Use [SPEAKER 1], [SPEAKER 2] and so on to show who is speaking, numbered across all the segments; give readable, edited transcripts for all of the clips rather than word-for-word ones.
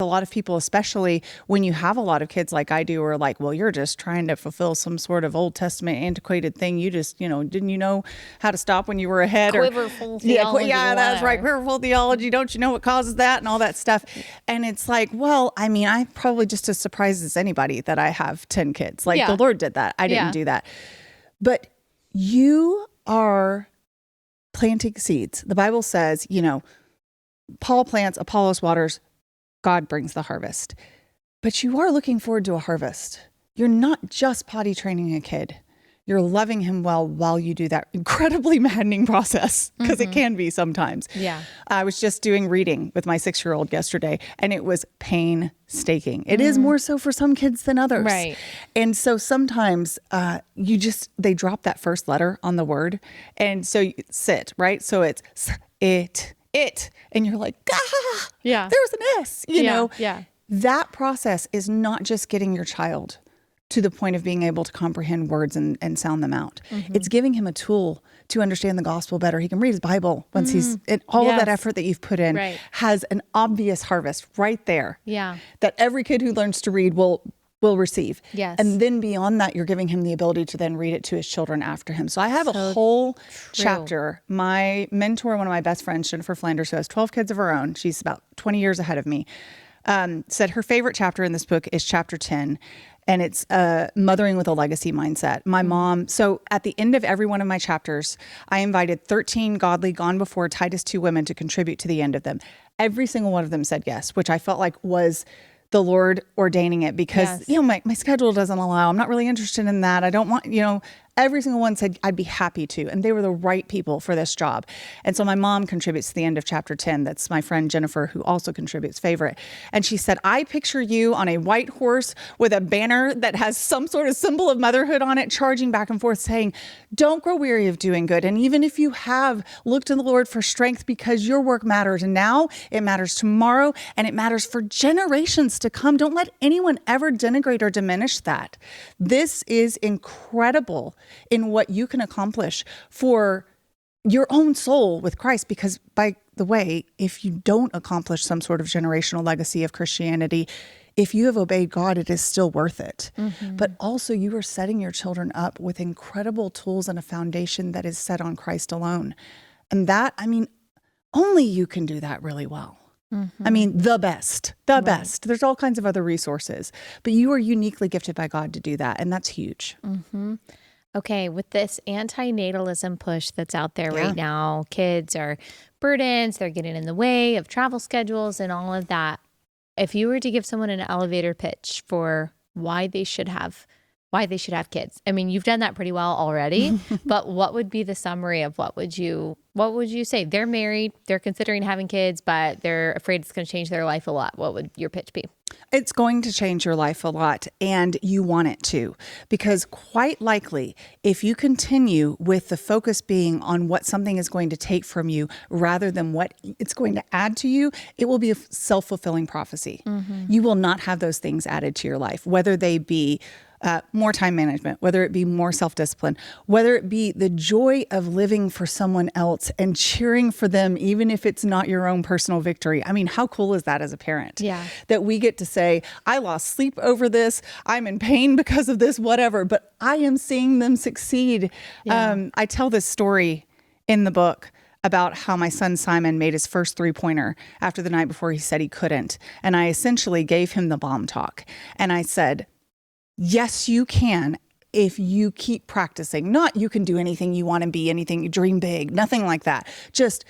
[SPEAKER 1] a lot of people, especially when you have a lot of kids like I do, are like, well, you're just trying to fulfill some sort of Old Testament antiquated thing. You just, didn't you know how to stop when you were ahead?
[SPEAKER 2] Quiverful theology.
[SPEAKER 1] Yeah, that's right. Quiverful theology. Don't you know what causes that and all that stuff? And it's like, well, I mean, I'm probably just as surprised as anybody that I have 10 kids. Like the Lord did that. I didn't do that. But you are planting seeds. The Bible says, Paul plants, Apollos waters, God brings the harvest. But you are looking forward to a harvest. You're not just potty training a kid. You're loving him well while you do that incredibly maddening process, because it can be sometimes.
[SPEAKER 2] Yeah.
[SPEAKER 1] I was just doing reading with my 6-year-old yesterday, and it was painstaking. It is more so for some kids than others.
[SPEAKER 2] Right.
[SPEAKER 1] And so sometimes they drop that first letter on the word. And so you sit, right? So it's it, and you're like, there was an S, you know?
[SPEAKER 2] Yeah.
[SPEAKER 1] That process is not just getting your child to the point of being able to comprehend words and sound them out. It's giving him a tool to understand the gospel better. He can read his Bible once he's, and all of that effort that you've put in has an obvious harvest right there.
[SPEAKER 2] Yeah.
[SPEAKER 1] That every kid who learns to read will receive.
[SPEAKER 2] Yes.
[SPEAKER 1] And then beyond that, you're giving him the ability to then read it to his children after him. So I have a whole chapter. My mentor, one of my best friends, Jennifer Flanders, who has 12 kids of her own, she's about 20 years ahead of me, said her favorite chapter in this book is chapter 10. And it's mothering with a legacy mindset. My mom, so at the end of every one of my chapters, I invited 13 godly, gone before Titus 2 women to contribute to the end of them. Every single one of them said yes, which I felt like was the Lord ordaining it, because, my schedule doesn't allow. I'm not really interested in that. I don't want, every single one said I'd be happy to. And they were the right people for this job. And so my mom contributes to the end of chapter 10. That's my friend Jennifer, who also contributes, favorite. And she said, I picture you on a white horse with a banner that has some sort of symbol of motherhood on it, charging back and forth saying, don't grow weary of doing good. And even if you have looked to the Lord for strength, because your work matters now, it matters tomorrow, and it matters for generations to come. Don't let anyone ever denigrate or diminish that. This is incredible in what you can accomplish for your own soul with Christ. Because, by the way, if you don't accomplish some sort of generational legacy of Christianity, if you have obeyed God, it is still worth it. But also, you are setting your children up with incredible tools and a foundation that is set on Christ alone. And that, only you can do that really well. The best. There's all kinds of other resources, but you are uniquely gifted by God to do that. And that's huge.
[SPEAKER 2] Okay, with this anti-natalism push that's out there right now, kids are burdens, they're getting in the way of travel schedules and all of that. If you were to give someone an elevator pitch for why they should have kids, you've done that pretty well already, but what would be the summary of what would you say? They're married, they're considering having kids, but they're afraid it's going to change their life a lot. What would your pitch be?
[SPEAKER 1] It's going to change your life a lot, and you want it to, because quite likely, if you continue with the focus being on what something is going to take from you rather than what it's going to add to you, it will be a self-fulfilling prophecy. You will not have those things added to your life, whether they be more time management, whether it be more self-discipline, whether it be the joy of living for someone else and cheering for them, even if it's not your own personal victory. How cool is that as a parent?
[SPEAKER 2] Yeah.
[SPEAKER 1] That we get to say, I lost sleep over this, I'm in pain because of this, whatever, but I am seeing them succeed.
[SPEAKER 2] Yeah.
[SPEAKER 1] I tell this story in the book about how my son Simon made his first 3-pointer after the night before he said he couldn't. And I essentially gave him the bomb talk. And I said, yes, you can, if you keep practicing. Not you can do anything you want to be, anything you dream big, nothing like that. Just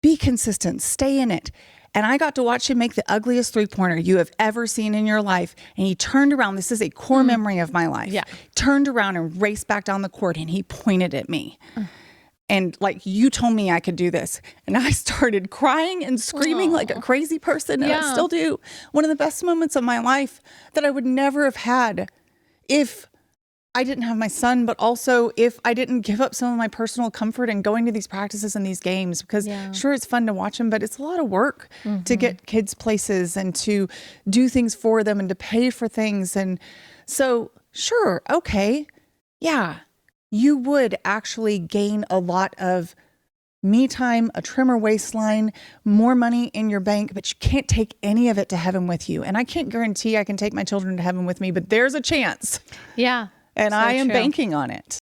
[SPEAKER 1] be consistent, stay in it. And I got to watch him make the ugliest 3-pointer you have ever seen in your life. And he turned around. This is a core memory of my life.
[SPEAKER 2] Yeah.
[SPEAKER 1] Turned around and raced back down the court, and he pointed at me. And like, you told me I could do this. And I started crying and screaming like a crazy person. And I still do. One of the best moments of my life that I would never have had if I didn't have my son, but also if I didn't give up some of my personal comfort and going to these practices and these games, because sure, it's fun to watch them, but it's a lot of work to get kids places and to do things for them and to pay for things. And so sure. Okay. Yeah. You would actually gain a lot of me time, a trimmer waistline, more money in your bank, but you can't take any of it to heaven with you. And I can't guarantee I can take my children to heaven with me, but there's a chance.
[SPEAKER 2] Yeah.
[SPEAKER 1] And I am banking on it.